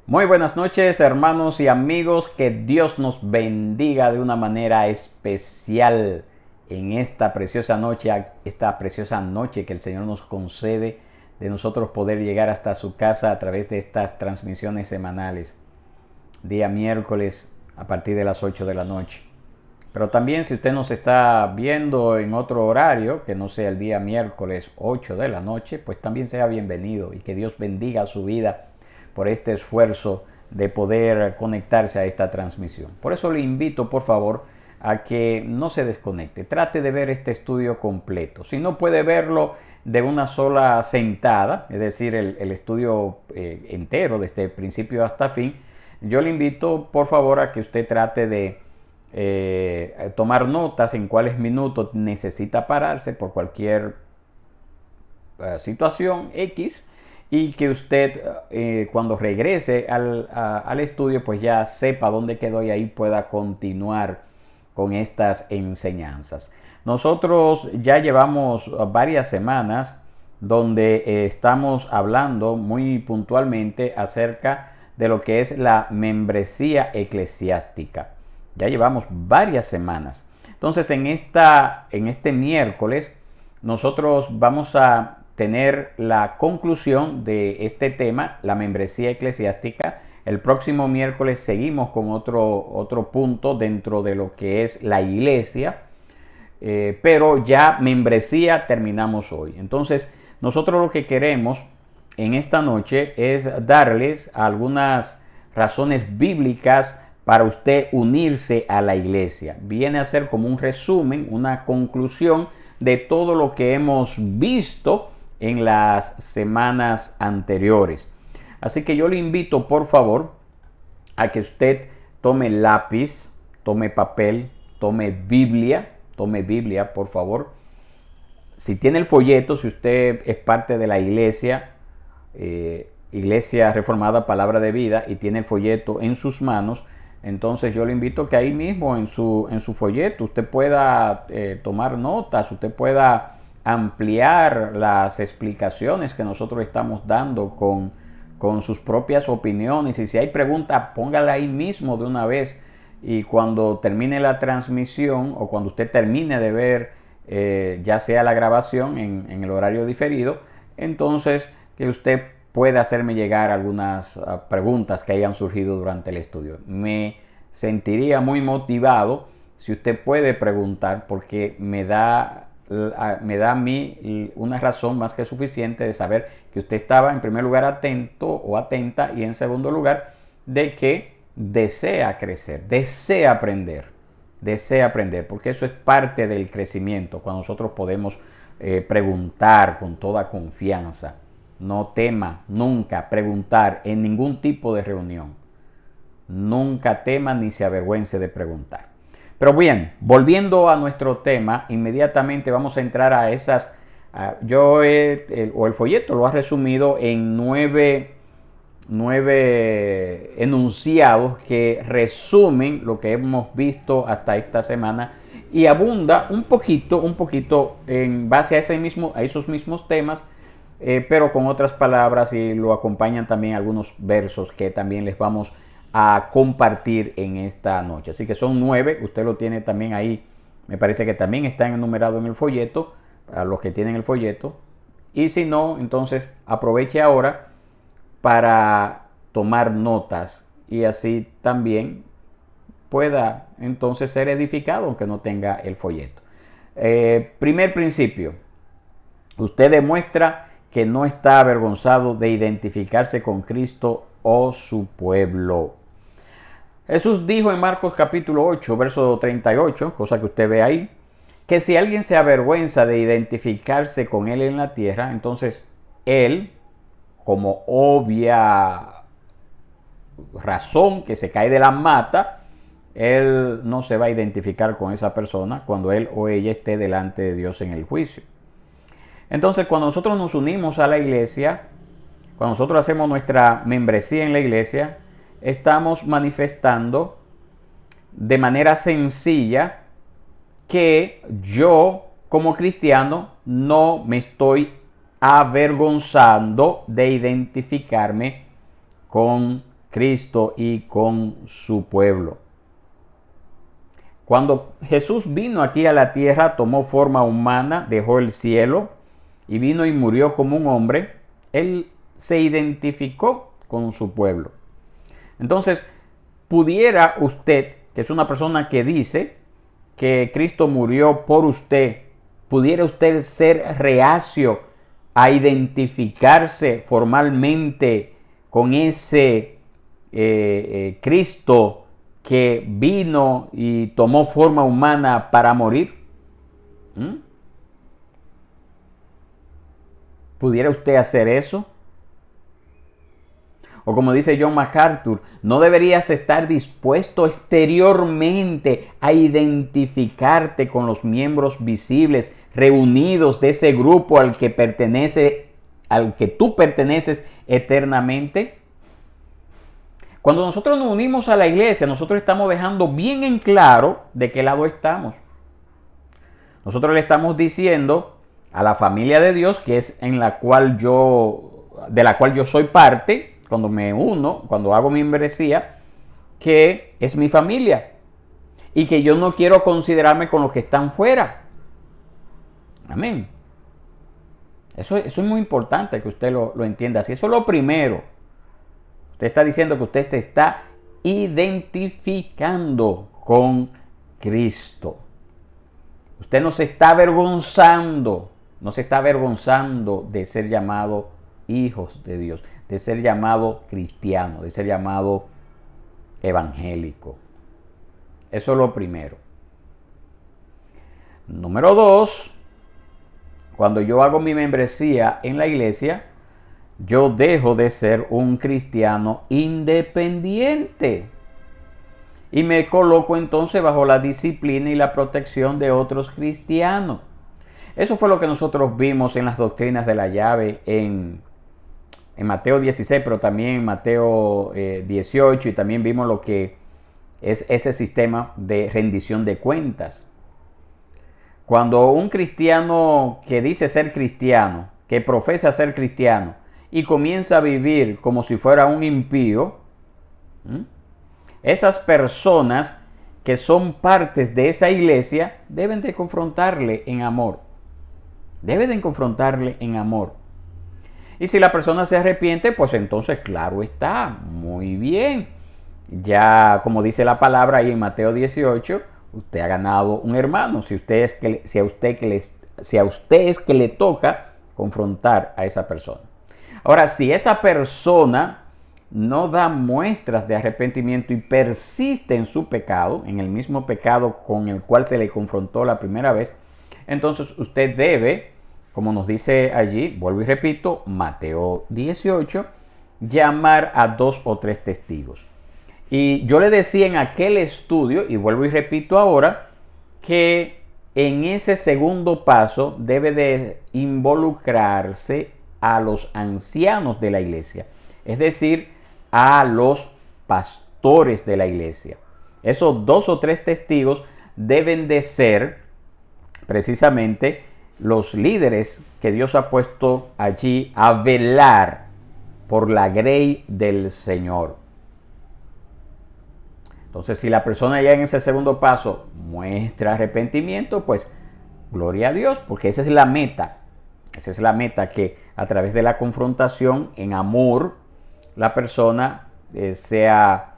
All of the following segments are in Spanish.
Muy buenas noches, hermanos y amigos. Que Dios nos bendiga de una manera especial en esta preciosa noche que el Señor nos concede de nosotros poder llegar hasta su casa a través de estas transmisiones semanales. Día miércoles a partir de las 8 de la noche. Pero también si usted nos está viendo en otro horario, que no sea el día miércoles 8 de la noche, pues también sea bienvenido y que Dios bendiga su vida por este esfuerzo de poder conectarse a esta transmisión. Por eso le invito, por favor, a que no se desconecte. Trate de ver este estudio completo. Si no puede verlo de una sola sentada, es decir, el estudio entero desde principio hasta fin, yo le invito, por favor, a que usted trate de tomar notas en cuáles minutos necesita pararse por cualquier situación X, y que usted cuando regrese al estudio pues ya sepa dónde quedó y ahí pueda continuar con estas enseñanzas. Nosotros ya llevamos varias semanas donde estamos hablando muy puntualmente acerca de lo que es la membresía eclesiástica. Ya llevamos varias semanas. Entonces en este miércoles nosotros vamos a tener la conclusión de este tema, la membresía eclesiástica. El próximo miércoles seguimos con otro punto dentro de lo que es la iglesia, pero ya membresía terminamos hoy. Entonces nosotros lo que queremos en esta noche es darles algunas razones bíblicas para usted unirse a la iglesia. Viene a ser como un resumen, una conclusión de todo lo que hemos visto en las semanas anteriores. Así que yo le invito, por favor, a que usted tome lápiz, tome papel, tome Biblia, por favor. Si tiene el folleto, si usted es parte de la iglesia, Iglesia Reformada Palabra de Vida, y tiene el folleto en sus manos, entonces yo le invito a que ahí mismo en su folleto usted pueda tomar notas, usted pueda ampliar las explicaciones que nosotros estamos dando con sus propias opiniones, y si hay preguntas, póngala ahí mismo de una vez, y cuando termine la transmisión o cuando usted termine de ver ya sea la grabación en el horario diferido, entonces que usted pueda hacerme llegar algunas preguntas que hayan surgido durante el estudio. Me sentiría muy motivado si usted puede preguntar, porque me da a mí una razón más que suficiente de saber que usted estaba en primer lugar atento o atenta, y en segundo lugar de que desea crecer, desea aprender, porque eso es parte del crecimiento, cuando nosotros podemos preguntar con toda confianza. No tema nunca preguntar en ningún tipo de reunión. Nunca tema ni se avergüence de preguntar. Pero bien, volviendo a nuestro tema, inmediatamente vamos a entrar a esas. El folleto lo ha resumido en nueve enunciados que resumen lo que hemos visto hasta esta semana, y abunda un poquito en base a esos mismos temas, pero con otras palabras, y lo acompañan también algunos versos que también les vamos a compartir en esta noche. Así que son 9, usted lo tiene también ahí, me parece que también están enumerados en el folleto, a los que tienen el folleto, y si no, entonces aproveche ahora para tomar notas, y así también pueda entonces ser edificado aunque no tenga el folleto. Primer principio, usted demuestra que no está avergonzado de identificarse con Cristo o su pueblo. Jesús dijo en Marcos capítulo 8, verso 38, cosa que usted ve ahí, que si alguien se avergüenza de identificarse con Él en la tierra, entonces Él, como obvia razón que se cae de la mata, Él no se va a identificar con esa persona cuando él o ella esté delante de Dios en el juicio. Entonces, cuando nosotros nos unimos a la iglesia, cuando nosotros hacemos nuestra membresía en la iglesia, estamos manifestando de manera sencilla que yo, como cristiano, no me estoy avergonzando de identificarme con Cristo y con su pueblo. Cuando Jesús vino aquí a la tierra, tomó forma humana, dejó el cielo y vino y murió como un hombre, Él se identificó con su pueblo. Entonces, pudiera usted, que es una persona que dice que Cristo murió por usted, pudiera usted ser reacio a identificarse formalmente con ese Cristo que vino y tomó forma humana para morir. ¿Pudiera usted hacer eso? O como dice John MacArthur, no deberías estar dispuesto exteriormente a identificarte con los miembros visibles reunidos de ese grupo al que tú perteneces eternamente. Cuando nosotros nos unimos a la iglesia, nosotros estamos dejando bien en claro de qué lado estamos. Nosotros le estamos diciendo a la familia de Dios, que es de la cual yo soy parte, cuando me uno, cuando hago mi membresía, que es mi familia y que yo no quiero considerarme con los que están fuera. Amén. Eso es muy importante que usted lo entienda así. Eso es lo primero. Usted está diciendo que usted se está identificando con Cristo. Usted no se está avergonzando de ser llamado hijos de Dios, de ser llamado cristiano, de ser llamado evangélico. Eso es lo primero. Número 2, cuando yo hago mi membresía en la iglesia, yo dejo de ser un cristiano independiente y me coloco entonces bajo la disciplina y la protección de otros cristianos. Eso fue lo que nosotros vimos en las doctrinas de la llave en Mateo 16, pero también en Mateo 18, y también vimos lo que es ese sistema de rendición de cuentas. Cuando un cristiano que dice ser cristiano, que profesa ser cristiano, y comienza a vivir como si fuera un impío, esas personas que son partes de esa iglesia deben de confrontarle en amor. Deben de confrontarle en amor. Y si la persona se arrepiente, pues entonces claro está, muy bien. Ya como dice la palabra ahí en Mateo 18, usted ha ganado un hermano. Si a usted es que le toca confrontar a esa persona. Ahora, si esa persona no da muestras de arrepentimiento y persiste en su pecado, en el mismo pecado con el cual se le confrontó la primera vez, entonces usted debe, como nos dice allí, vuelvo y repito, Mateo 18, llamar a 2 o 3 testigos. Y yo le decía en aquel estudio, y vuelvo y repito ahora, que en ese segundo paso debe de involucrarse a los ancianos de la iglesia, es decir, a los pastores de la iglesia. Esos 2 o 3 testigos deben de ser precisamente los líderes que Dios ha puesto allí a velar por la grey del Señor. Entonces, si la persona ya en ese segundo paso muestra arrepentimiento, pues gloria a Dios, porque esa es la meta. Esa es la meta, que a través de la confrontación en amor, la persona sea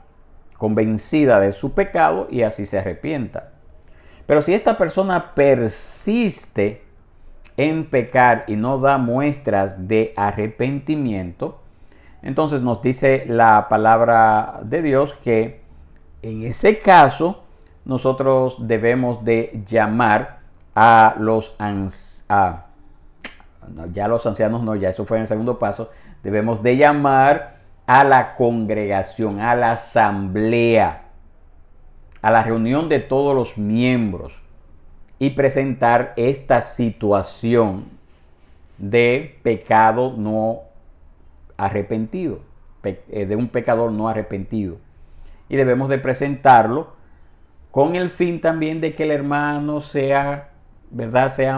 convencida de su pecado y así se arrepienta. Pero si esta persona persiste en pecar y no da muestras de arrepentimiento, entonces nos dice la palabra de Dios que en ese caso nosotros debemos de llamar a los ancianos. Ya los ancianos no, ya eso fue en el segundo paso. Debemos de llamar a la congregación, a la asamblea, a la reunión de todos los miembros y presentar esta situación de pecado no arrepentido, de un pecador no arrepentido. Y debemos de presentarlo con el fin también de que el hermano sea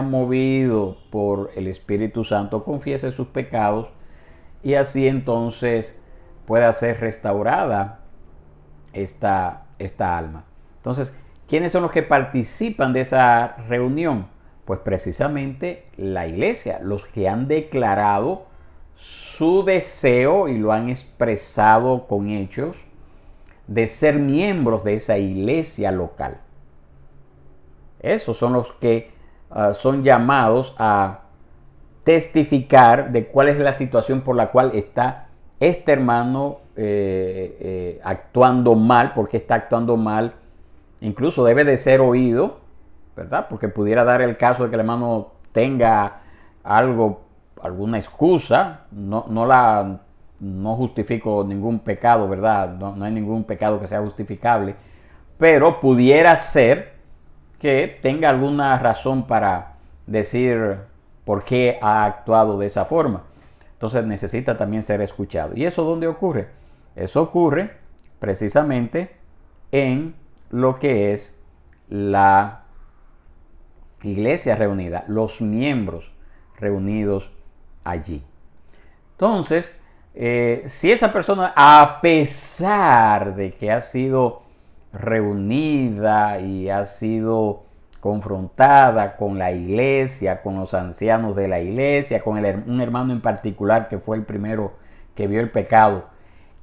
movido por el Espíritu Santo, confiese sus pecados y así entonces pueda ser restaurada esta alma. Entonces, ¿quiénes son los que participan de esa reunión? Pues precisamente la iglesia, los que han declarado su deseo y lo han expresado con hechos de ser miembros de esa iglesia local. Esos son los que son llamados a testificar de cuál es la situación por la cual está este hermano actuando mal, porque está actuando mal. Incluso debe de ser oído, ¿verdad? Porque pudiera dar el caso de que el hermano tenga alguna excusa. No justifico ningún pecado, ¿verdad? No hay ningún pecado que sea justificable, pero pudiera ser que tenga alguna razón para decir por qué ha actuado de esa forma. Entonces necesita también ser escuchado. ¿Y eso dónde ocurre? Eso ocurre precisamente en lo que es la iglesia reunida, los miembros reunidos allí. Entonces, si esa persona, a pesar de que ha sido reunida y ha sido confrontada con la iglesia, con los ancianos de la iglesia, con un hermano en particular que fue el primero que vio el pecado,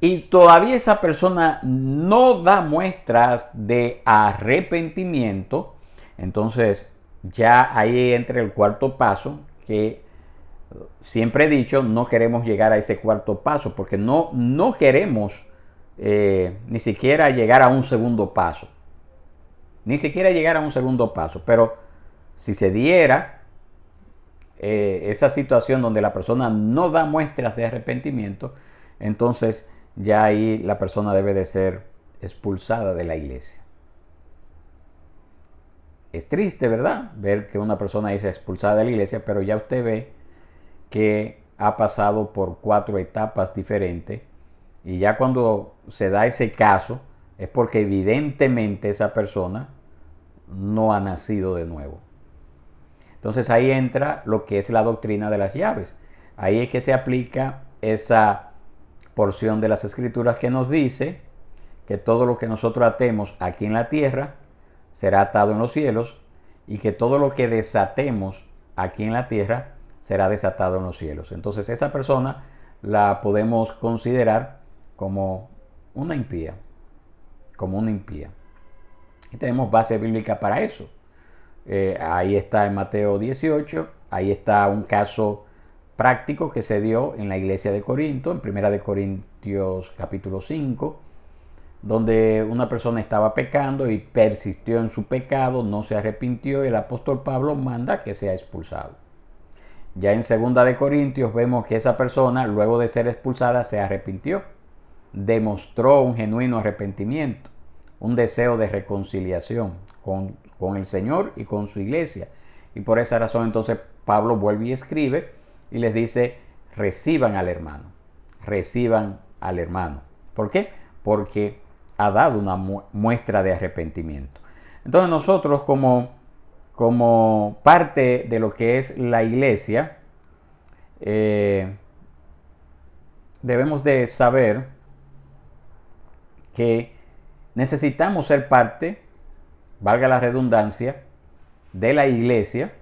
y todavía esa persona no da muestras de arrepentimiento, entonces ya ahí entra el cuarto paso, que siempre he dicho, no queremos llegar a ese cuarto paso, porque no queremos ni siquiera llegar a un segundo paso. Ni siquiera llegar a un segundo paso. Pero si se diera esa situación donde la persona no da muestras de arrepentimiento, entonces ya ahí la persona debe de ser expulsada de la iglesia. Es triste, ¿verdad? Ver que una persona es expulsada de la iglesia, pero ya usted ve que ha pasado por 4 etapas diferentes, y ya cuando se da ese caso es porque evidentemente esa persona no ha nacido de nuevo. Entonces ahí entra lo que es la doctrina de las llaves. Ahí es que se aplica esa porción de las escrituras que nos dice que todo lo que nosotros atemos aquí en la tierra será atado en los cielos, y que todo lo que desatemos aquí en la tierra será desatado en los cielos. Entonces esa persona la podemos considerar como una impía. Y tenemos base bíblica para eso. Ahí está en Mateo 18, ahí está un caso práctico que se dio en la iglesia de Corinto, en 1 de Corintios capítulo 5, donde una persona estaba pecando y persistió en su pecado, no se arrepintió, y el apóstol Pablo manda que sea expulsado. Ya en 2 de Corintios vemos que esa persona, luego de ser expulsada, se arrepintió, demostró un genuino arrepentimiento, un deseo de reconciliación con el Señor y con su iglesia. Y por esa razón entonces Pablo vuelve y escribe y les dice: reciban al hermano, reciban al hermano. ¿Por qué? Porque ha dado una muestra de arrepentimiento. Entonces nosotros como parte de lo que es la iglesia, debemos de saber que necesitamos ser parte, valga la redundancia, de la iglesia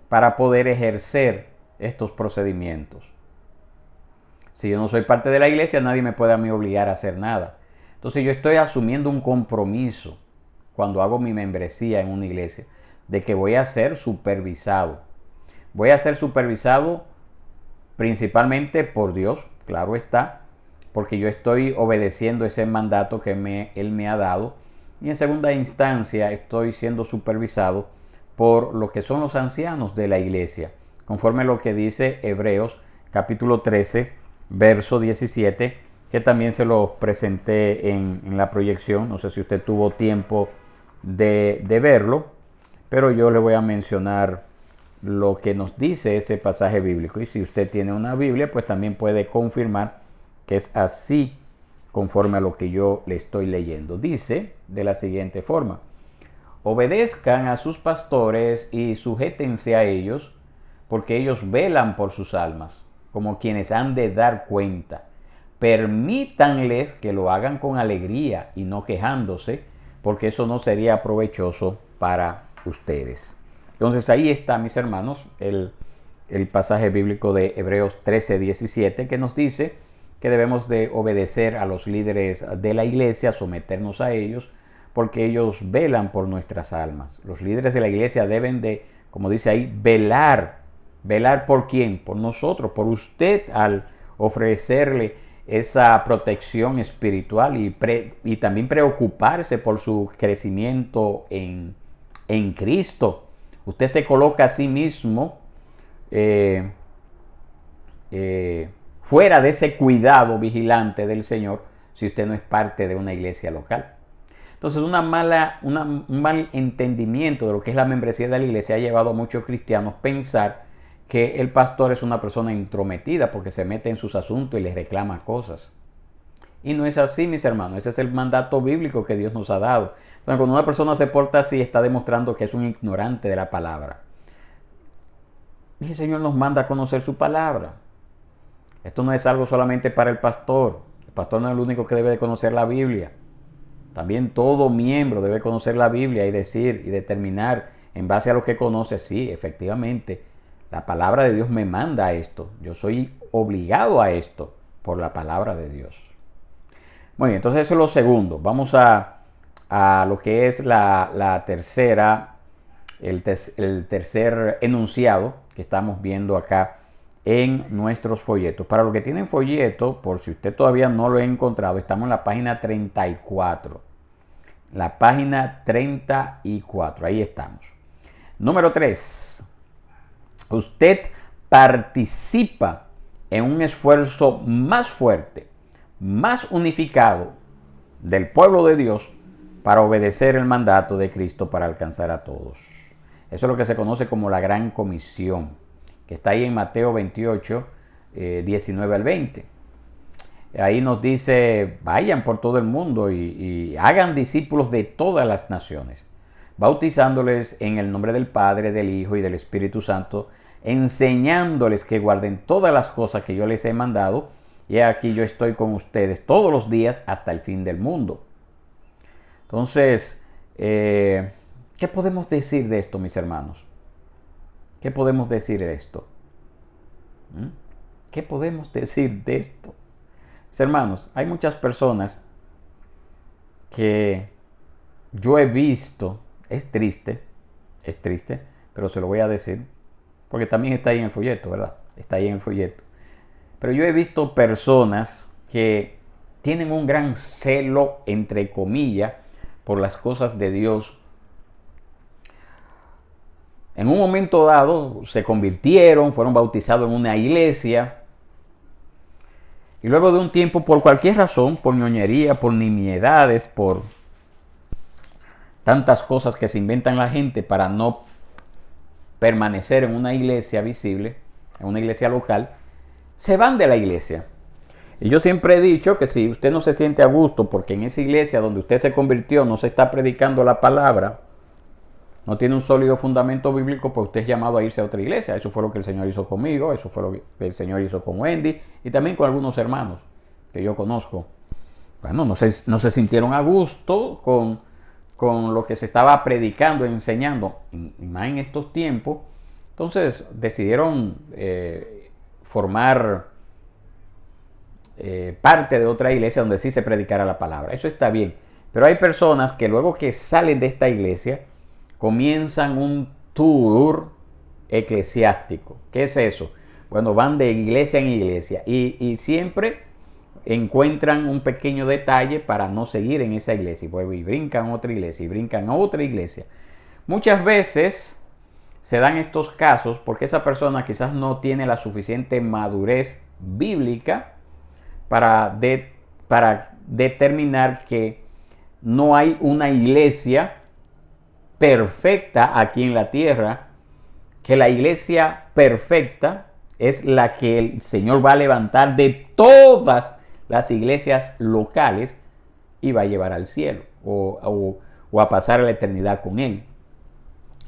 para poder ejercer estos procedimientos. Si yo no soy parte de la iglesia, nadie me puede a mí obligar a hacer nada. Entonces yo estoy asumiendo un compromiso cuando hago mi membresía en una iglesia, de que voy a ser supervisado. Voy a ser supervisado principalmente por Dios, claro está, porque yo estoy obedeciendo ese mandato que Él me ha dado. Y en segunda instancia estoy siendo supervisado por lo que son los ancianos de la iglesia, conforme a lo que dice Hebreos capítulo 13, verso 17, que también se lo presenté en la proyección. No sé si usted tuvo tiempo de verlo, pero yo le voy a mencionar lo que nos dice ese pasaje bíblico. Y si usted tiene una Biblia, pues también puede confirmar que es así conforme a lo que yo le estoy leyendo. Dice de la siguiente forma: obedezcan a sus pastores y sujétense a ellos, porque ellos velan por sus almas, como quienes han de dar cuenta, permítanles que lo hagan con alegría y no quejándose, porque eso no sería provechoso para ustedes. Entonces ahí está, mis hermanos, el pasaje bíblico de Hebreos 13:17, que nos dice que debemos de obedecer a los líderes de la iglesia, someternos a ellos, porque ellos velan por nuestras almas. Los líderes de la iglesia deben de, como dice ahí, velar. ¿Velar por quién? Por nosotros, por usted, al ofrecerle esa protección espiritual y también preocuparse por su crecimiento en Cristo. Usted se coloca a sí mismo fuera de ese cuidado vigilante del Señor si usted no es parte de una iglesia local. Entonces un mal entendimiento de lo que es la membresía de la iglesia ha llevado a muchos cristianos a pensar que el pastor es una persona intrometida porque se mete en sus asuntos y les reclama cosas. Y no es así, mis hermanos. Ese es el mandato bíblico que Dios nos ha dado. Entonces, cuando una persona se porta así, está demostrando que es un ignorante de la palabra. Y el Señor nos manda a conocer su palabra. Esto no es algo solamente para el pastor. El pastor no es el único que debe de conocer la Biblia. También todo miembro debe conocer la Biblia y decir y determinar en base a lo que conoce. Sí, efectivamente, la palabra de Dios me manda a esto. Yo soy obligado a esto por la palabra de Dios. Muy bien, entonces eso es lo segundo. Vamos a lo que es la tercera, el tercer enunciado que estamos viendo acá en nuestros folletos. Para los que tienen folleto, por si usted todavía no lo ha encontrado, estamos en la página 34. La página 34, ahí estamos. Número 3. Usted participa en un esfuerzo más fuerte, más unificado del pueblo de Dios para obedecer el mandato de Cristo para alcanzar a todos. Eso es lo que se conoce como la Gran Comisión, que está ahí en Mateo 28, 19 al 20. Ahí nos dice, vayan por todo el mundo y hagan discípulos de todas las naciones, bautizándoles en el nombre del Padre, del Hijo y del Espíritu Santo, enseñándoles que guarden todas las cosas que yo les he mandado, y aquí yo estoy con ustedes todos los días hasta el fin del mundo. Entonces, ¿qué podemos decir de esto, mis hermanos? ¿Qué podemos decir de esto? ¿Qué podemos decir de esto? Mis hermanos, hay muchas personas que yo he visto, es triste, pero se lo voy a decir, porque también está ahí en el folleto, ¿verdad? Está ahí en el folleto. Pero yo he visto personas que tienen un gran celo, entre comillas, por las cosas de Dios. En un momento dado se convirtieron, fueron bautizados en una iglesia. Y luego de un tiempo, por cualquier razón, por ñoñería, por nimiedades, por tantas cosas que se inventan la gente para no permanecer en una iglesia visible, en una iglesia local, se van de la iglesia. Y yo siempre he dicho que si usted no se siente a gusto porque en esa iglesia donde usted se convirtió no se está predicando la palabra, no tiene un sólido fundamento bíblico, pues usted es llamado a irse a otra iglesia. Eso fue lo que el Señor hizo conmigo, eso fue lo que el Señor hizo con Wendy y también con algunos hermanos que yo conozco. Bueno, no se sintieron a gusto con lo que se estaba predicando, enseñando, y más en estos tiempos. Entonces decidieron formar parte de otra iglesia donde sí se predicara la palabra. Eso está bien. Pero hay personas que luego que salen de esta iglesia comienzan un tour eclesiástico. ¿Qué es eso? Bueno, van de iglesia en iglesia y siempre encuentran un pequeño detalle para no seguir en esa iglesia y brincan a otra iglesia y brincan a otra iglesia. Muchas veces se dan estos casos porque esa persona quizás no tiene la suficiente madurez bíblica para determinar que no hay una iglesia perfecta aquí en la tierra, que la iglesia perfecta es la que el Señor va a levantar de todas las iglesias locales y va a llevar al cielo o a pasar a la eternidad con Él.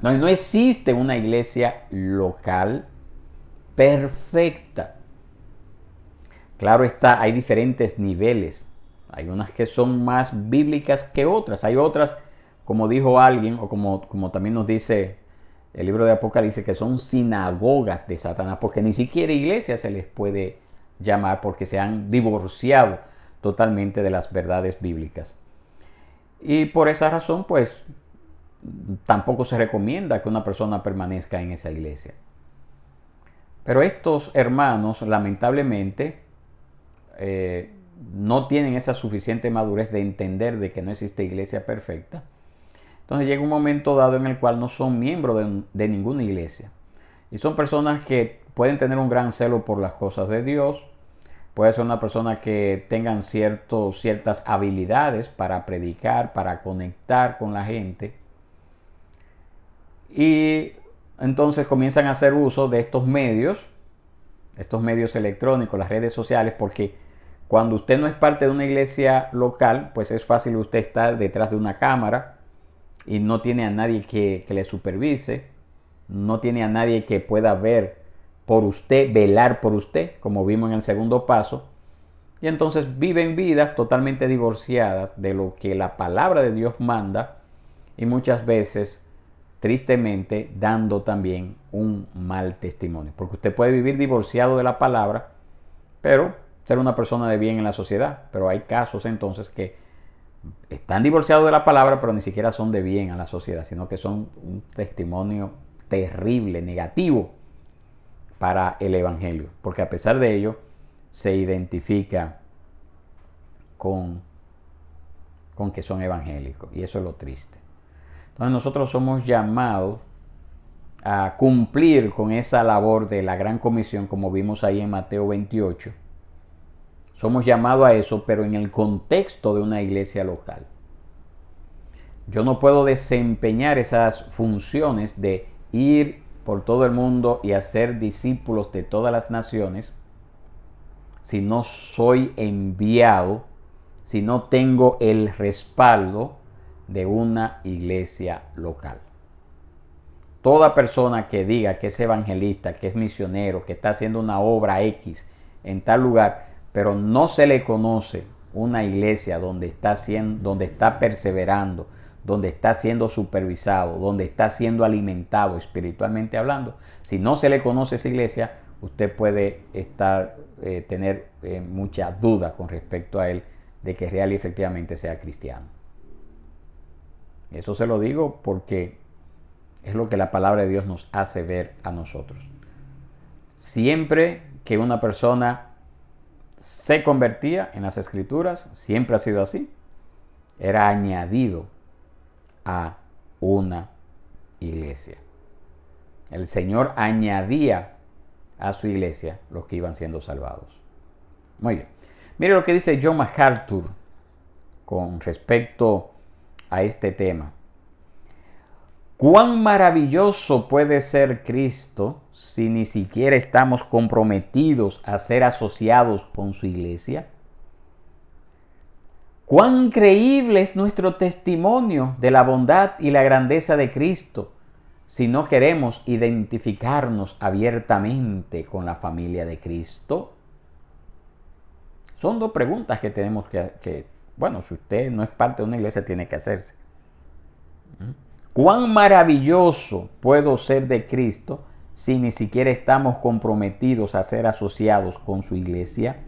No existe una iglesia local perfecta. Claro está, hay diferentes niveles. Hay unas que son más bíblicas que otras. Hay otras, como dijo alguien, o como también nos dice el libro de Apocalipsis, que son sinagogas de Satanás, porque ni siquiera iglesia se les puede llamar porque se han divorciado totalmente de las verdades bíblicas. Y por esa razón, pues, tampoco se recomienda que una persona permanezca en esa iglesia. Pero estos hermanos, lamentablemente, no tienen esa suficiente madurez de entender de que no existe iglesia perfecta. Entonces llega un momento dado en el cual no son miembros de ninguna iglesia. Y son personas que pueden tener un gran celo por las cosas de Dios. Puede ser una persona que tengan ciertas habilidades para predicar, para conectar con la gente. Y entonces comienzan a hacer uso de estos medios electrónicos, las redes sociales, porque cuando usted no es parte de una iglesia local, pues es fácil usted estar detrás de una cámara y no tiene a nadie que le supervise, no tiene a nadie que pueda ver por usted, velar por usted, como vimos en el segundo paso. Y entonces viven vidas totalmente divorciadas de lo que la palabra de Dios manda y muchas veces, tristemente, dando también un mal testimonio. Porque usted puede vivir divorciado de la palabra, pero ser una persona de bien en la sociedad. Pero hay casos entonces que están divorciados de la palabra, pero ni siquiera son de bien a la sociedad, sino que son un testimonio terrible, negativo para el evangelio. Porque a pesar de ello, se identifica con que son evangélicos. Y eso es lo triste. Entonces nosotros somos llamados a cumplir con esa labor de la gran comisión, como vimos ahí en Mateo 28. Somos llamados a eso, pero en el contexto de una iglesia local. Yo no puedo desempeñar esas funciones de ir por todo el mundo y hacer discípulos de todas las naciones si no soy enviado, si no tengo el respaldo de una iglesia local. Toda persona que diga que es evangelista, que es misionero, que está haciendo una obra X en tal lugar, pero no se le conoce una iglesia donde está perseverando, donde está siendo supervisado, donde está siendo alimentado espiritualmente hablando, si no se le conoce esa iglesia, usted puede tener mucha duda con respecto a él de que real y efectivamente sea cristiano. Eso se lo digo porque es lo que la palabra de Dios nos hace ver a nosotros. Siempre que una persona se convertía en las Escrituras, siempre ha sido así, era añadido a una iglesia. El Señor añadía a su iglesia los que iban siendo salvados. Muy bien. Mire lo que dice John MacArthur con respecto a este tema. ¿Cuán maravilloso puede ser Cristo si ni siquiera estamos comprometidos a ser asociados con su iglesia? ¿Cuán creíble es nuestro testimonio de la bondad y la grandeza de Cristo si no queremos identificarnos abiertamente con la familia de Cristo? Son dos preguntas que tenemos bueno, si usted no es parte de una iglesia, tiene que hacerse. ¿Cuán maravilloso puedo ser de Cristo si ni siquiera estamos comprometidos a ser asociados con su iglesia?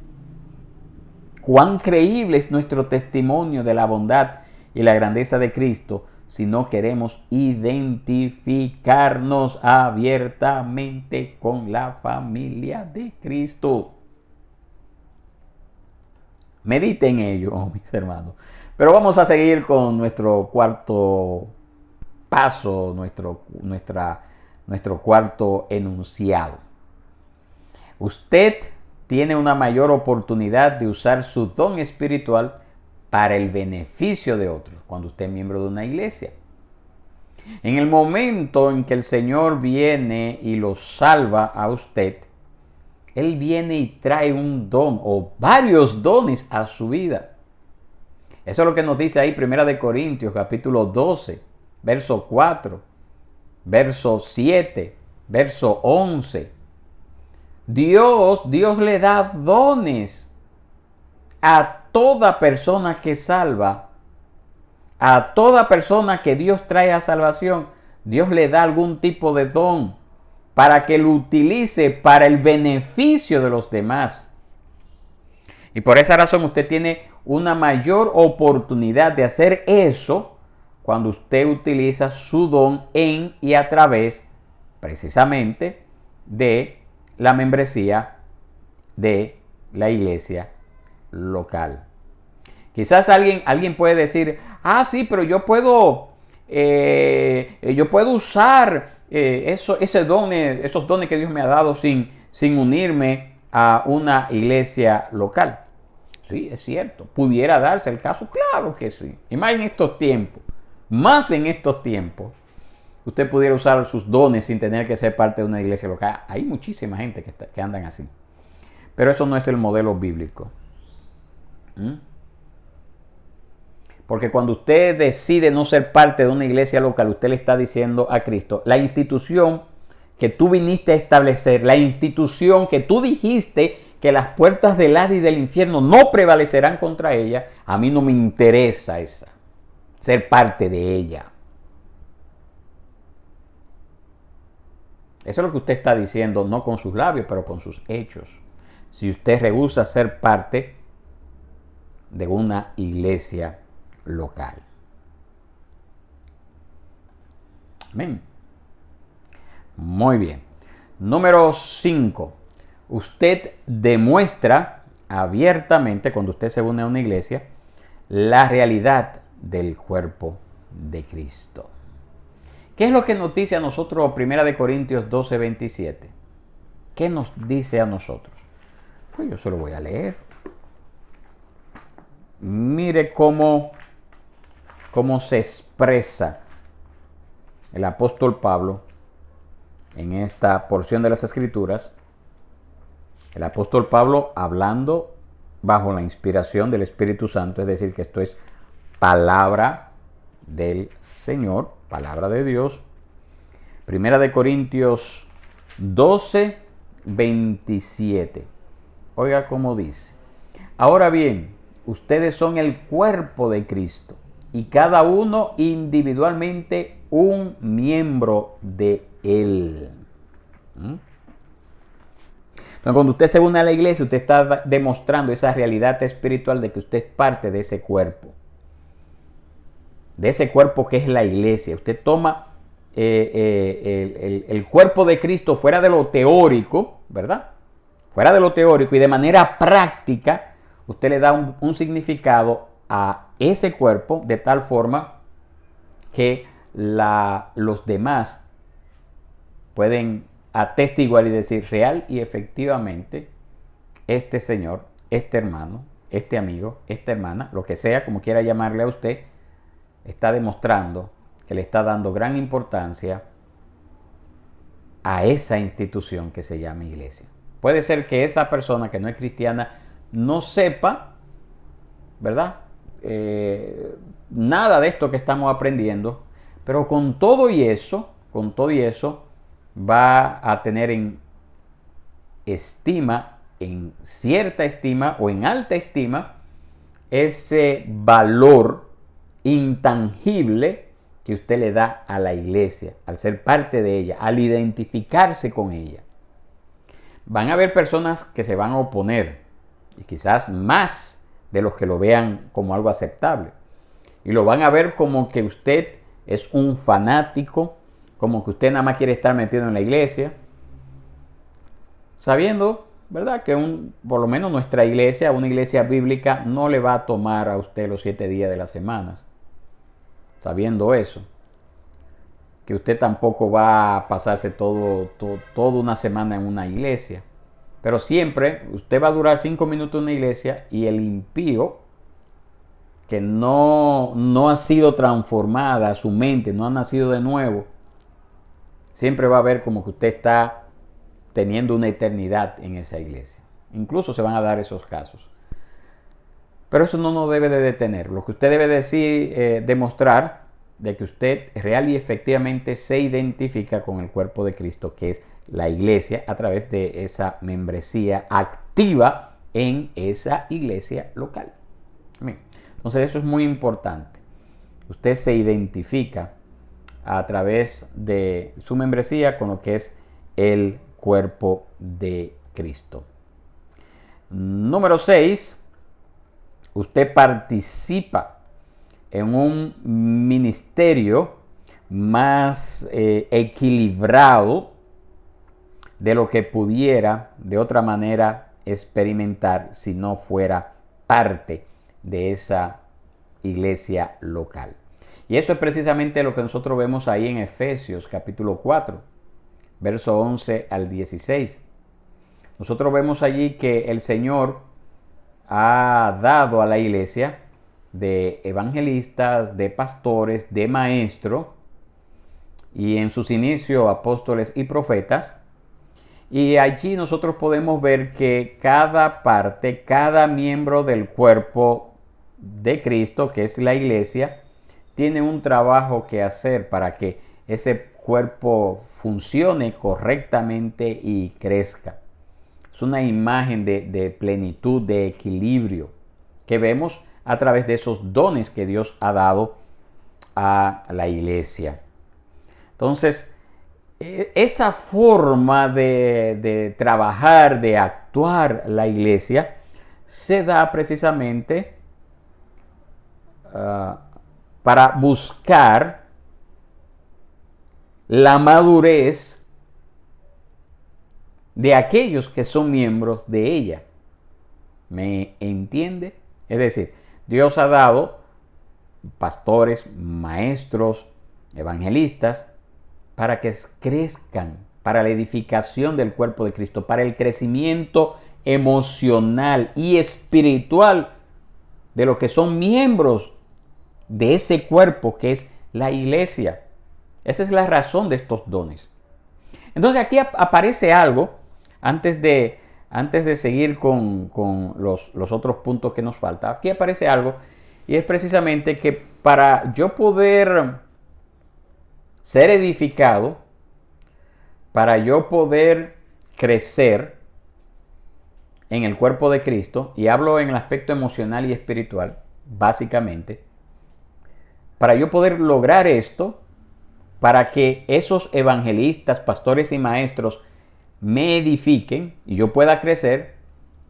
¿Cuán creíble es nuestro testimonio de la bondad y la grandeza de Cristo si no queremos identificarnos abiertamente con la familia de Cristo? Medite en ello, mis hermanos. Pero vamos a seguir con nuestro cuarto paso, nuestro cuarto enunciado. Usted tiene una mayor oportunidad de usar su don espiritual para el beneficio de otros cuando usted es miembro de una iglesia. En el momento en que el Señor viene y lo salva a usted, Él viene y trae un don o varios dones a su vida. Eso es lo que nos dice ahí 1 Corintios capítulo 12, verso 4, verso 7, verso 11. Dios le da dones a toda persona que salva. A toda persona que Dios trae a salvación, Dios le da algún tipo de don para que lo utilice para el beneficio de los demás. Y por esa razón usted tiene una mayor oportunidad de hacer eso cuando usted utiliza su don en y a través precisamente de la membresía de la iglesia local. Quizás alguien puede decir, sí, pero yo puedo usar esos dones que Dios me ha dado sin unirme a una iglesia local. Sí, es cierto. ¿Pudiera darse el caso? Claro que sí. Y más en estos tiempos, usted pudiera usar sus dones sin tener que ser parte de una iglesia local. Hay muchísima gente que andan así. Pero eso no es el modelo bíblico. Porque cuando usted decide no ser parte de una iglesia local, usted le está diciendo a Cristo, la institución que tú viniste a establecer, la institución que tú dijiste que las puertas del Hades y del infierno no prevalecerán contra ella, a mí no me interesa ser parte de ella. Eso es lo que usted está diciendo, no con sus labios, pero con sus hechos. Si usted rehúsa ser parte de una iglesia local. Amén. Muy bien. Número 5. Usted demuestra abiertamente, cuando usted se une a una iglesia, la realidad del cuerpo de Cristo. ¿Qué es lo que nos dice a nosotros 1 Corintios 12:27? ¿Qué nos dice a nosotros? Pues yo se lo voy a leer. Mire cómo se expresa el apóstol Pablo en esta porción de las Escrituras. El apóstol Pablo hablando bajo la inspiración del Espíritu Santo, es decir, que esto es palabra del Señor, palabra de Dios. 1 Corintios 12:27. Oiga cómo dice. Ahora bien, ustedes son el cuerpo de Cristo y cada uno individualmente un miembro de Él. Entonces, cuando usted se une a la iglesia, usted está demostrando esa realidad espiritual de que usted es parte de ese cuerpo. De ese cuerpo que es la iglesia. Usted toma el cuerpo de Cristo fuera de lo teórico, ¿verdad? Fuera de lo teórico y de manera práctica, usted le da un significado a ese cuerpo de tal forma que los demás pueden atestiguar y decir real y efectivamente este señor, este hermano, este amigo, esta hermana, lo que sea, como quiera llamarle a usted, está demostrando que le está dando gran importancia a esa institución que se llama iglesia. Puede ser que esa persona que no es cristiana no sepa, ¿verdad? Nada de esto que estamos aprendiendo, pero con todo y eso, va a tener en estima, en cierta estima o en alta estima, ese valor intangible que usted le da a la iglesia, al ser parte de ella, al identificarse con ella. Van a haber personas que se van a oponer, y quizás más de los que lo vean como algo aceptable. Y lo van a ver como que usted es un fanático, como que usted nada más quiere estar metido en la iglesia, sabiendo, ¿verdad?, que por lo menos nuestra iglesia, una iglesia bíblica, no le va a tomar a usted los 7 días de la semana. Sabiendo eso, que usted tampoco va a pasarse toda una semana en una iglesia. Pero siempre usted va a durar 5 minutos en una iglesia y el impío, que no ha sido transformada su mente, no ha nacido de nuevo, siempre va a ver como que usted está teniendo una eternidad en esa iglesia. Incluso se van a dar esos casos. Pero eso no nos debe de detener. Lo que usted debe decir, demostrar de que usted real y efectivamente se identifica con el cuerpo de Cristo, que es la iglesia a través de esa membresía activa en esa iglesia local. Bien. Entonces eso es muy importante. Usted se identifica a través de su membresía con lo que es el cuerpo de Cristo. Número 6, usted participa en un ministerio más equilibrado de lo que pudiera de otra manera experimentar si no fuera parte de esa iglesia local. Y eso es precisamente lo que nosotros vemos ahí en Efesios capítulo 4, verso 11 al 16. Nosotros vemos allí que el Señor ha dado a la iglesia de evangelistas, de pastores, de maestros, y en sus inicios apóstoles y profetas. Y allí nosotros podemos ver que cada parte, cada miembro del cuerpo de Cristo, que es la iglesia, tiene un trabajo que hacer para que ese cuerpo funcione correctamente y crezca. Es una imagen de plenitud, de equilibrio, que vemos a través de esos dones que Dios ha dado a la iglesia. Entonces, esa forma de trabajar, de actuar la iglesia, se da precisamente para buscar la madurez de aquellos que son miembros de ella. ¿Me entiende? Es decir, Dios ha dado pastores, maestros, evangelistas, para que crezcan, para la edificación del cuerpo de Cristo, para el crecimiento emocional y espiritual de los que son miembros de ese cuerpo que es la iglesia. Esa es la razón de estos dones. Entonces aquí aparece algo, antes de seguir con los otros puntos que nos faltan, aquí aparece algo, y es precisamente que para yo poder ser edificado, para yo poder crecer en el cuerpo de Cristo, y hablo en el aspecto emocional y espiritual, básicamente, para yo poder lograr esto, para que esos evangelistas, pastores y maestros me edifiquen y yo pueda crecer,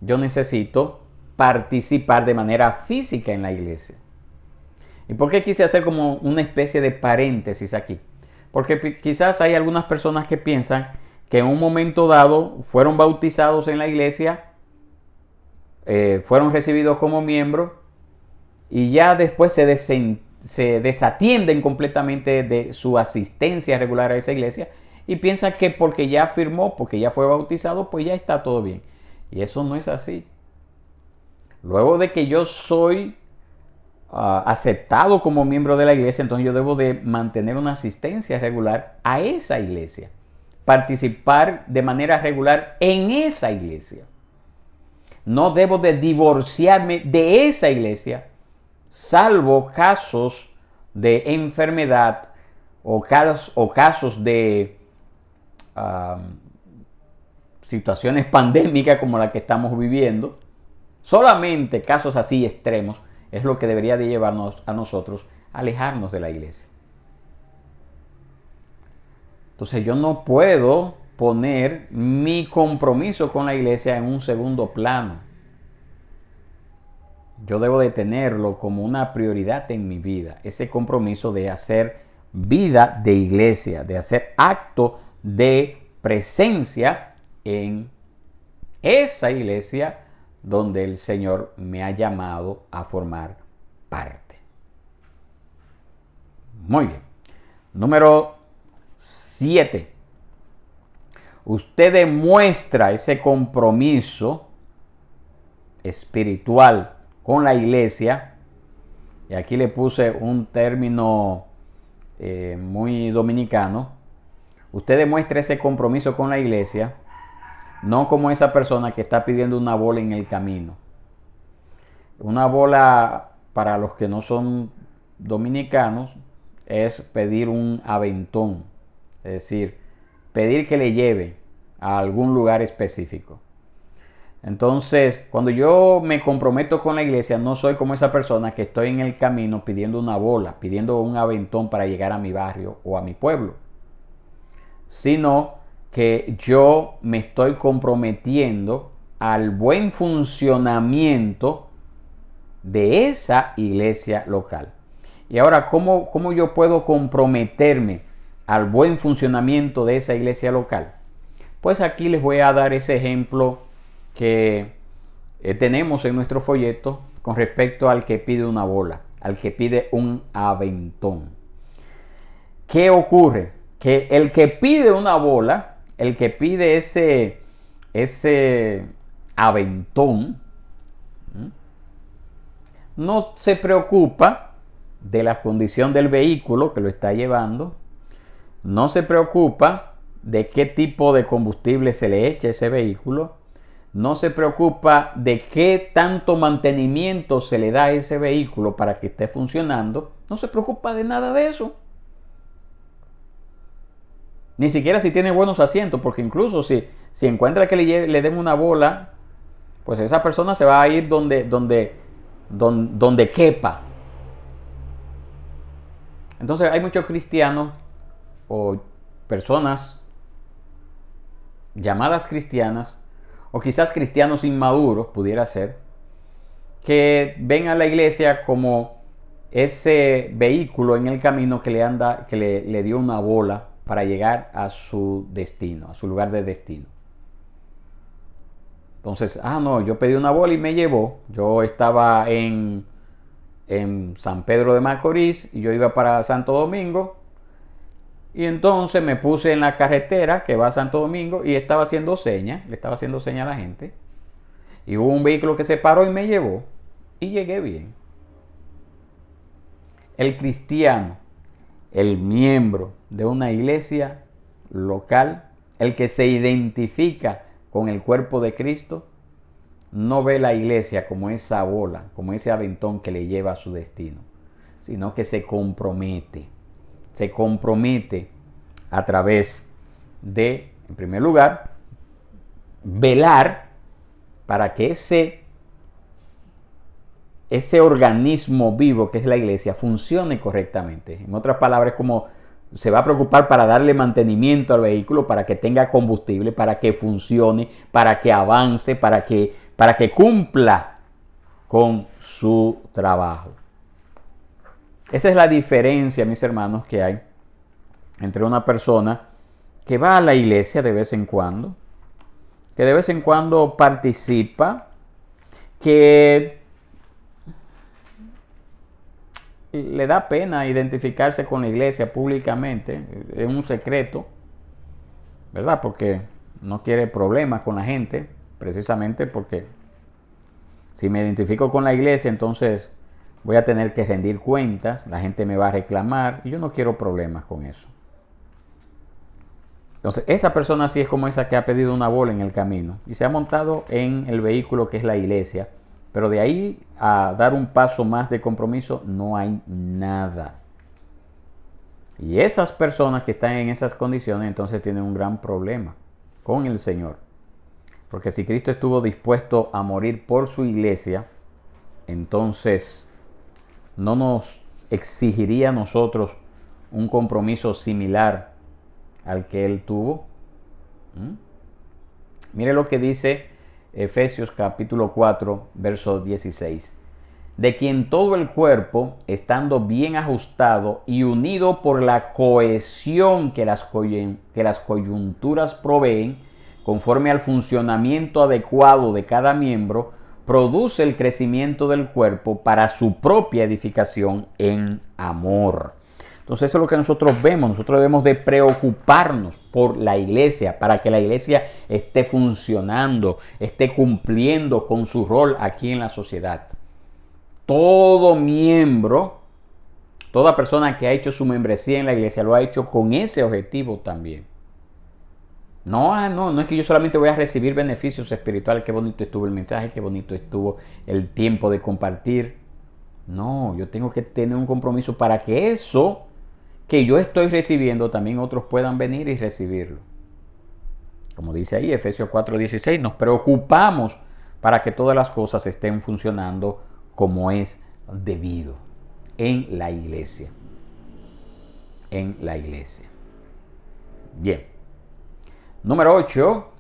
yo necesito participar de manera física en la iglesia. ¿Y por qué quise hacer como una especie de paréntesis aquí? Porque quizás hay algunas personas que piensan que en un momento dado fueron bautizados en la iglesia, fueron recibidos como miembros y ya después se desatienden completamente de su asistencia regular a esa iglesia y piensan que porque ya firmó, porque ya fue bautizado, pues ya está todo bien. Y eso no es así. Luego de que yo soy aceptado como miembro de la iglesia, entonces yo debo de mantener una asistencia regular a esa iglesia, participar de manera regular en esa iglesia. No debo de divorciarme de esa iglesia, salvo casos de enfermedad o casos de situaciones pandémicas como la que estamos viviendo. Solamente casos así extremos es lo que debería de llevarnos a nosotros a alejarnos de la iglesia. Entonces yo no puedo poner mi compromiso con la iglesia en un segundo plano. Yo debo de tenerlo como una prioridad en mi vida, ese compromiso de hacer vida de iglesia, de hacer acto de presencia en esa iglesia donde el Señor me ha llamado a formar parte. Muy bien. Número 7. Usted demuestra ese compromiso espiritual con la iglesia, y aquí le puse un término muy dominicano. Usted demuestra ese compromiso con la iglesia, no como esa persona que está pidiendo una bola en el camino. Una bola, para los que no son dominicanos, es pedir un aventón, es decir, pedir que le lleve. a algún lugar específico. Entonces, cuando yo me comprometo con la iglesia, no soy como esa persona que estoy en el camino pidiendo una bola, pidiendo un aventón para llegar a mi barrio o a mi pueblo, sino que yo me estoy comprometiendo al buen funcionamiento de esa iglesia local. Y ahora, ¿cómo yo puedo comprometerme al buen funcionamiento de esa iglesia local? Pues aquí les voy a dar ese ejemplo que tenemos en nuestro folleto con respecto al que pide una bola, al que pide un aventón. ¿Qué ocurre? Que el que pide una bola, el que pide ese aventón, no se preocupa de la condición del vehículo que lo está llevando, no se preocupa de qué tipo de combustible se le echa a ese vehículo, no se preocupa de qué tanto mantenimiento se le da a ese vehículo para que esté funcionando, no se preocupa de nada de eso. Ni siquiera si tiene buenos asientos, porque incluso si encuentra que le den una bola, pues esa persona se va a ir donde quepa. Entonces hay muchos cristianos o personas llamadas cristianas, o quizás cristianos inmaduros, pudiera ser, que ven a la iglesia como ese vehículo en el camino que le dio una bola para llegar a su destino, a su lugar de destino. Entonces, no, yo pedí una bola y me llevó. Yo estaba en San Pedro de Macorís y yo iba para Santo Domingo. Y entonces me puse en la carretera que va a Santo Domingo y estaba haciendo señas, le estaba haciendo señas a la gente. Y hubo un vehículo que se paró y me llevó y llegué bien. El cristiano, el miembro de una iglesia local, el que se identifica con el cuerpo de Cristo, no ve la iglesia como esa bola, como ese aventón que le lleva a su destino, sino que se compromete a través de, en primer lugar, velar para que ese organismo vivo que es la iglesia funcione correctamente. En otras palabras, como se va a preocupar para darle mantenimiento al vehículo, para que tenga combustible, para que funcione, para que avance, para que cumpla con su trabajo. Esa es la diferencia, mis hermanos, que hay entre una persona que va a la iglesia de vez en cuando, que de vez en cuando participa, que le da pena identificarse con la iglesia públicamente, es un secreto, ¿verdad? Porque no quiere problemas con la gente, precisamente porque si me identifico con la iglesia, entonces voy a tener que rendir cuentas, la gente me va a reclamar y yo no quiero problemas con eso. Entonces, esa persona sí es como esa que ha pedido una bola en el camino y se ha montado en el vehículo que es la iglesia, pero de ahí a dar un paso más de compromiso no hay nada. Y esas personas que están en esas condiciones entonces tienen un gran problema con el Señor. Porque si Cristo estuvo dispuesto a morir por su iglesia, entonces no nos exigiría a nosotros un compromiso similar al que Él tuvo. Mire lo que dice Efesios capítulo 4, verso 16. De quien todo el cuerpo, estando bien ajustado y unido por la cohesión que las coyunturas proveen, conforme al funcionamiento adecuado de cada miembro, produce el crecimiento del cuerpo para su propia edificación en amor. Entonces eso es lo que nosotros vemos. Nosotros debemos de preocuparnos por la iglesia, para que la iglesia esté funcionando, esté cumpliendo con su rol aquí en la sociedad. Todo miembro, toda persona que ha hecho su membresía en la iglesia lo ha hecho con ese objetivo también. No es que yo solamente voy a recibir beneficios espirituales. Qué bonito estuvo el mensaje, qué bonito estuvo el tiempo de compartir. No, yo tengo que tener un compromiso para que eso que yo estoy recibiendo también otros puedan venir y recibirlo. Como dice ahí Efesios 4:16, nos preocupamos para que todas las cosas estén funcionando como es debido en la iglesia. En la iglesia. Bien. Número 8.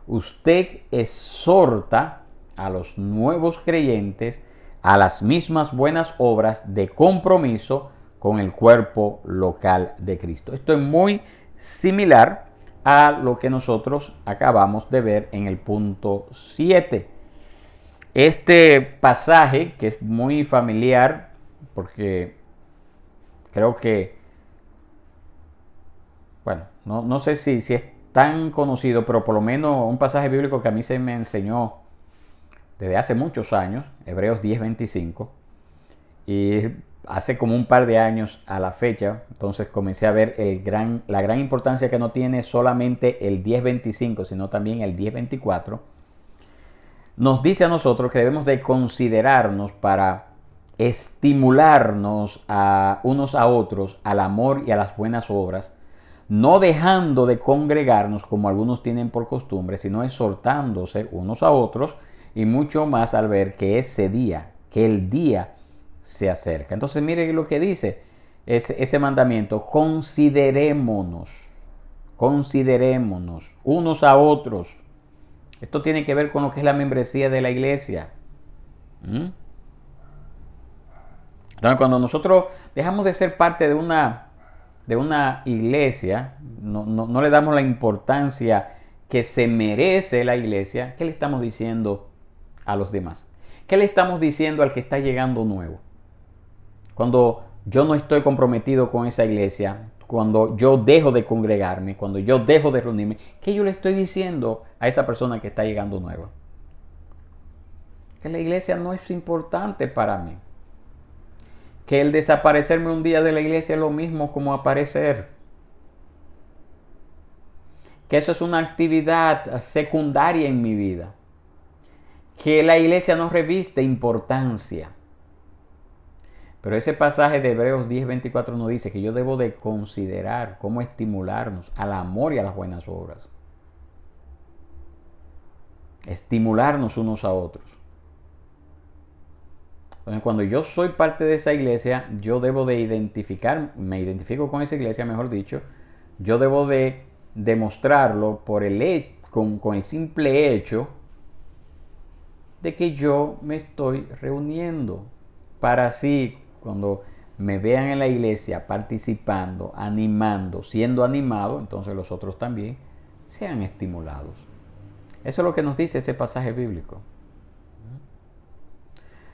Usted exhorta a los nuevos creyentes a las mismas buenas obras de compromiso con el cuerpo local de Cristo. Esto es muy similar a lo que nosotros acabamos de ver en el punto 7. Este pasaje, que es muy familiar, porque creo que, bueno, no sé si es tan conocido, pero por lo menos un pasaje bíblico que a mí se me enseñó desde hace muchos años, Hebreos 10:25, y hace como un par de años a la fecha, entonces comencé a ver la gran importancia que no tiene solamente el 10:25, sino también el 10:24. Nos dice a nosotros que debemos de considerarnos para estimularnos a unos a otros al amor y a las buenas obras, no dejando de congregarnos como algunos tienen por costumbre, sino exhortándose unos a otros, y mucho más al ver que que el día se acerca. Entonces mire lo que dice ese mandamiento: considerémonos unos a otros. Esto tiene que ver con lo que es la membresía de la iglesia. Entonces, cuando nosotros dejamos de ser parte de una iglesia, no le damos la importancia que se merece la iglesia, ¿qué le estamos diciendo a los demás? ¿Qué le estamos diciendo al que está llegando nuevo? Cuando yo no estoy comprometido con esa iglesia, cuando yo dejo de congregarme, cuando yo dejo de reunirme, ¿qué yo le estoy diciendo a esa persona que está llegando nueva? Que la iglesia no es importante para mí. Que el desaparecerme un día de la iglesia es lo mismo como aparecer. Que eso es una actividad secundaria en mi vida. Que la iglesia no reviste importancia. Pero ese pasaje de Hebreos 10:24 nos dice que yo debo de considerar cómo estimularnos al amor y a las buenas obras. Estimularnos unos a otros. Entonces, cuando yo soy parte de esa iglesia, yo debo de me identifico con esa iglesia, mejor dicho, yo debo de demostrarlo con el simple hecho de que yo me estoy reuniendo, para así, cuando me vean en la iglesia participando, animando, siendo animado, entonces los otros también sean estimulados. Eso es lo que nos dice ese pasaje bíblico.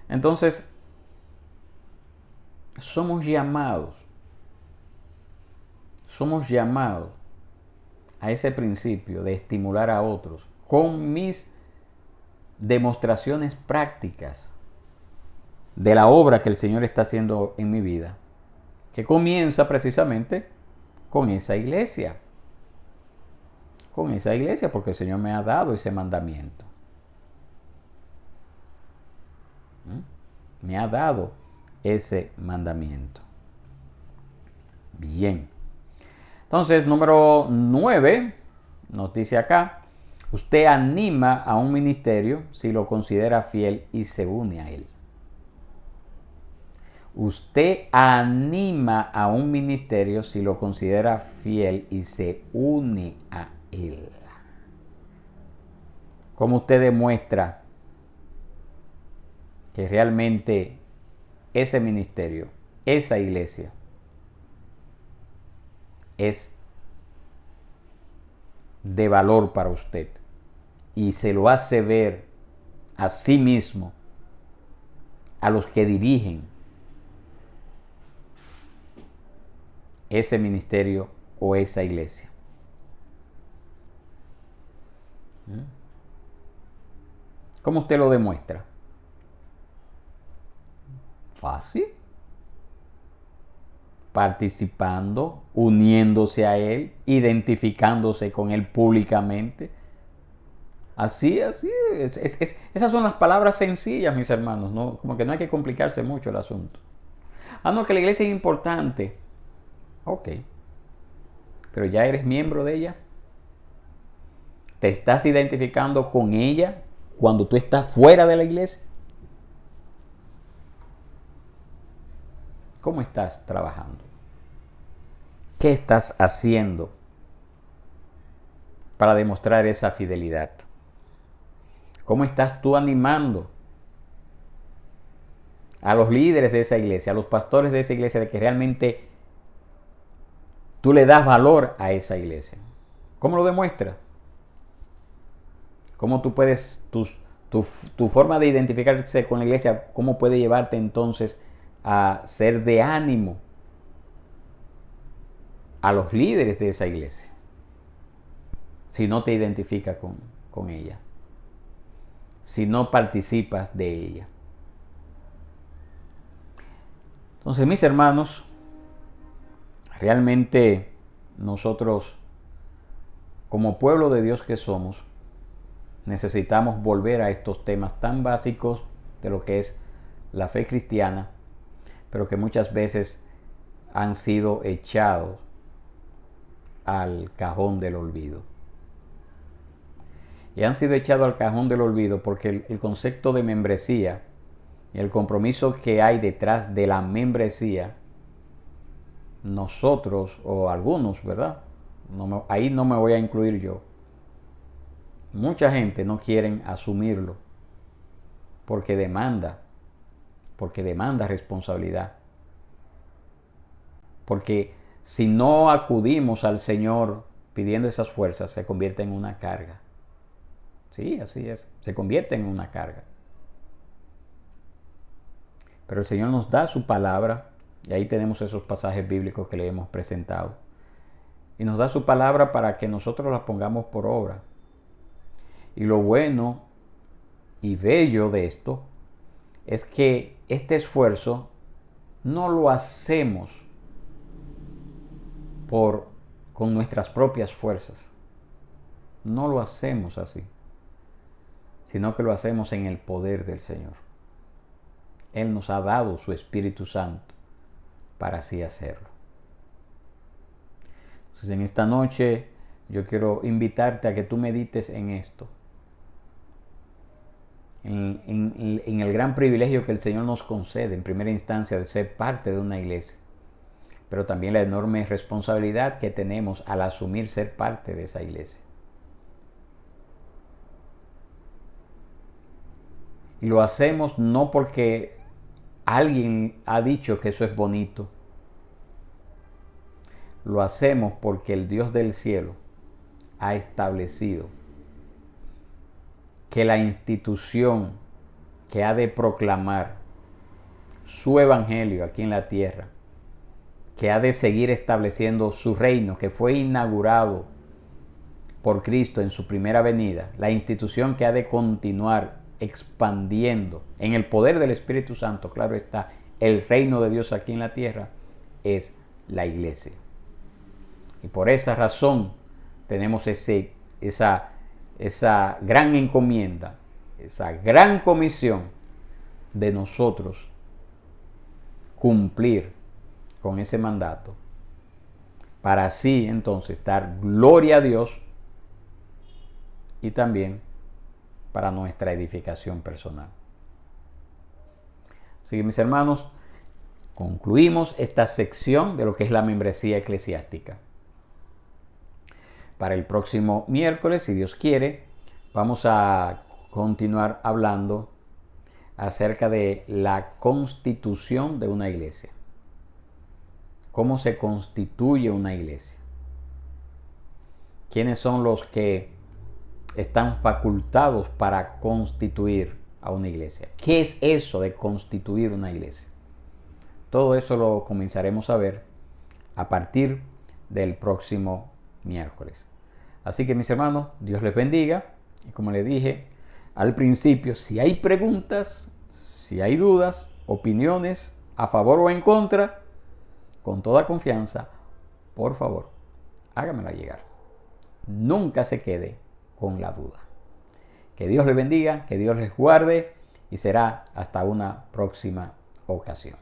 Entonces, somos llamados a ese principio de estimular a otros con mis demostraciones prácticas de la obra que el Señor está haciendo en mi vida, que comienza precisamente con esa iglesia. Con esa iglesia, porque el Señor me ha dado ese mandamiento. Me ha dado ese mandamiento. Bien. Entonces, número 9 nos dice acá: usted anima a un ministerio si lo considera fiel y se une a él. Usted anima a un ministerio si lo considera fiel y se une a él. ¿Cómo usted demuestra que realmente ese ministerio, esa iglesia, es de valor para usted y se lo hace ver a sí mismo, a los que dirigen ese ministerio o esa iglesia? ¿Cómo usted lo demuestra? Fácil. Participando, uniéndose a él, identificándose con él públicamente. Así. Esas son las palabras sencillas, mis hermanos, ¿no? Como que no hay que complicarse mucho el asunto. No, que la iglesia es importante. Ok. Pero ya eres miembro de ella. ¿Te estás identificando con ella cuando tú estás fuera de la iglesia? ¿Cómo estás trabajando? ¿Qué estás haciendo para demostrar esa fidelidad? ¿Cómo estás tú animando a los líderes de esa iglesia, a los pastores de esa iglesia, de que realmente tú le das valor a esa iglesia? ¿Cómo lo demuestras? ¿Cómo tú puedes, tu forma de identificarse con la iglesia, cómo puede llevarte entonces a ser de ánimo a los líderes de esa iglesia, si no te identificas con ella, si no participas de ella? Entonces, mis hermanos, realmente nosotros, como pueblo de Dios que somos, necesitamos volver a estos temas tan básicos de lo que es la fe cristiana, pero que muchas veces han sido echados al cajón del olvido. Y han sido echados al cajón del olvido porque el concepto de membresía y el compromiso que hay detrás de la membresía, nosotros o algunos, ¿verdad? Ahí no me voy a incluir yo. Mucha gente no quiere asumirlo porque demanda responsabilidad. Porque si no acudimos al Señor pidiendo esas fuerzas, se convierte en una carga. Sí, así es, se convierte en una carga. Pero el Señor nos da su palabra, y ahí tenemos esos pasajes bíblicos que le hemos presentado. Y nos da su palabra para que nosotros la pongamos por obra. Y lo bueno y bello de esto es que este esfuerzo no lo hacemos con nuestras propias fuerzas. No lo hacemos así, sino que lo hacemos en el poder del Señor. Él nos ha dado su Espíritu Santo para así hacerlo. Entonces, en esta noche yo quiero invitarte a que tú medites en esto, en el gran privilegio que el Señor nos concede en primera instancia de ser parte de una iglesia, pero también la enorme responsabilidad que tenemos al asumir ser parte de esa iglesia. Y lo hacemos no porque alguien ha dicho que eso es bonito. Lo hacemos porque el Dios del cielo ha establecido que la institución que ha de proclamar su evangelio aquí en la tierra, que ha de seguir estableciendo su reino, que fue inaugurado por Cristo en su primera venida, la institución que ha de continuar expandiendo en el poder del Espíritu Santo, claro está, el reino de Dios aquí en la tierra, es la iglesia. Y por esa razón tenemos esa gran encomienda, esa gran comisión de nosotros cumplir con ese mandato, para así entonces dar gloria a Dios y también para nuestra edificación personal. Así que, mis hermanos, concluimos esta sección de lo que es la membresía eclesiástica. Para el próximo miércoles, si Dios quiere, vamos a continuar hablando acerca de la constitución de una iglesia. ¿Cómo se constituye una iglesia? ¿Quiénes son los que están facultados para constituir a una iglesia? ¿Qué es eso de constituir una iglesia? Todo eso lo comenzaremos a ver a partir del próximo miércoles. Así que, mis hermanos, Dios les bendiga. Y como les dije al principio, si hay preguntas, si hay dudas, opiniones a favor o en contra, con toda confianza, por favor, hágamela llegar. Nunca se quede con la duda. Que Dios les bendiga, que Dios les guarde y será hasta una próxima ocasión.